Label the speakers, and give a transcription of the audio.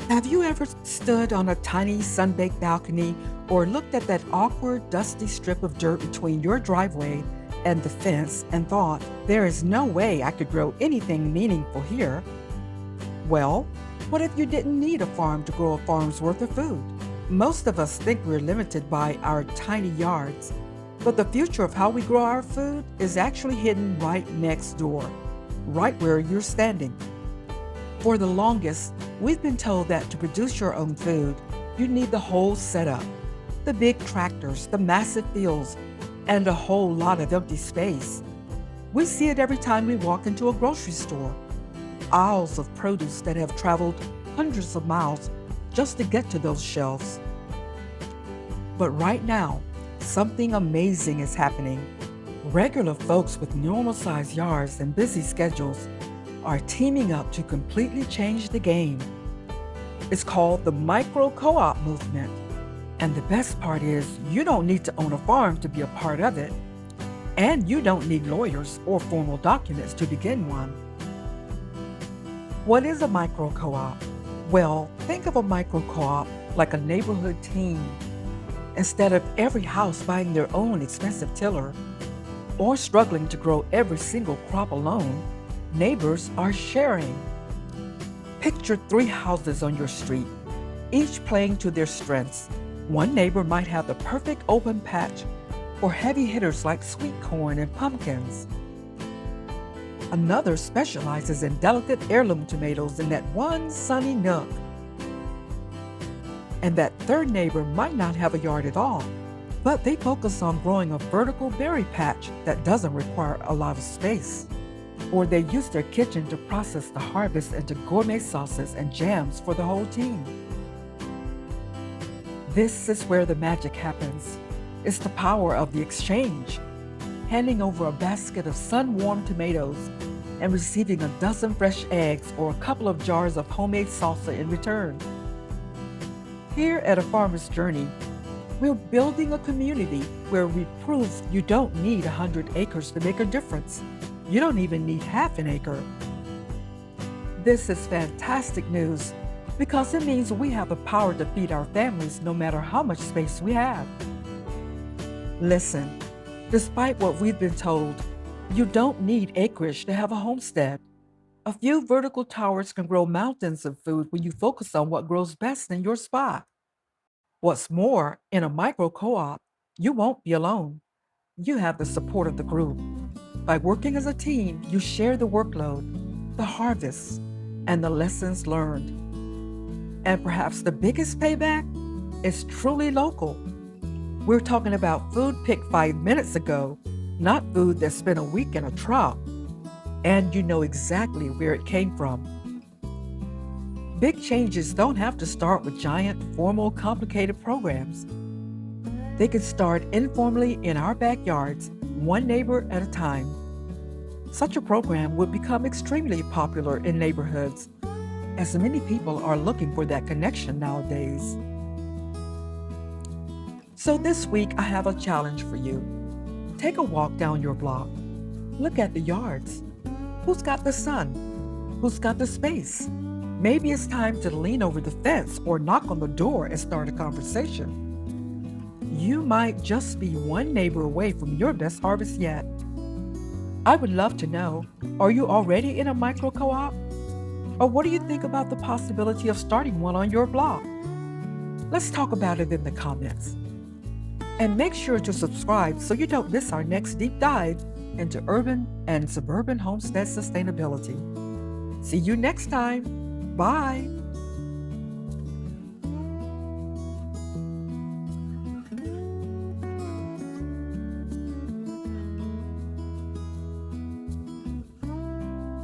Speaker 1: Have you ever stood on a tiny sun-baked balcony or looked at that awkward, dusty strip of dirt between your driveway and the fence and thought, there is no way I could grow anything meaningful here? Well, what if you didn't need a farm to grow a farm's worth of food? Most of us think we're limited by our tiny yards, but the future of how we grow our food is actually hidden right next door, right where you're standing. For the longest, we've been told that to produce your own food, you need the whole setup, the big tractors, the massive fields, and a whole lot of empty space. We see it every time we walk into a grocery store. Aisles of produce that have traveled hundreds of miles just to get to those shelves. But right now, something amazing is happening. Regular folks with normal-sized yards and busy schedules are teaming up to completely change the game. It's called the micro co-op movement. And the best part is you don't need to own a farm to be a part of it. And you don't need lawyers or formal documents to begin one. What is a micro co-op? Well, think of a micro co-op like a neighborhood team. Instead of every house buying their own expensive tiller or struggling to grow every single crop alone, neighbors are sharing. Picture 3 houses on your street, each playing to their strengths. One neighbor might have the perfect open patch for heavy hitters like sweet corn and pumpkins. Another specializes in delicate heirloom tomatoes in that one sunny nook. And that third neighbor might not have a yard at all, but they focus on growing a vertical berry patch that doesn't require a lot of space. Or they use their kitchen to process the harvest into gourmet sauces and jams for the whole team. This is where the magic happens. It's the power of the exchange. Handing over a basket of sun-warmed tomatoes and receiving a dozen fresh eggs or a couple of jars of homemade salsa in return. Here at A Farmer's Journey, we're building a community where we prove you don't need 100 acres to make a difference. You don't even need half an acre. This is fantastic news because it means we have the power to feed our families no matter how much space we have. Listen, despite what we've been told, you don't need acreage to have a homestead. A few vertical towers can grow mountains of food when you focus on what grows best in your spot. What's more, in a micro co-op, you won't be alone. You have the support of the group. By working as a team, you share the workload, the harvests, and the lessons learned. And perhaps the biggest payback is truly local. We're talking about food picked 5 minutes ago, not food that spent a week in a truck. And you know exactly where it came from. Big changes don't have to start with giant, formal, complicated programs. They can start informally in our backyards, one neighbor at a time. Such a program would become extremely popular in neighborhoods, as many people are looking for that connection nowadays. So this week, I have a challenge for you. Take a walk down your block. Look at the yards. Who's got the sun? Who's got the space? Maybe it's time to lean over the fence or knock on the door and start a conversation. You might just be one neighbor away from your best harvest yet. I would love to know, are you already in a micro co-op? Or what do you think about the possibility of starting one on your block? Let's talk about it in the comments. And make sure to subscribe so you don't miss our next deep dive into urban and suburban homestead sustainability. See you next time. Bye.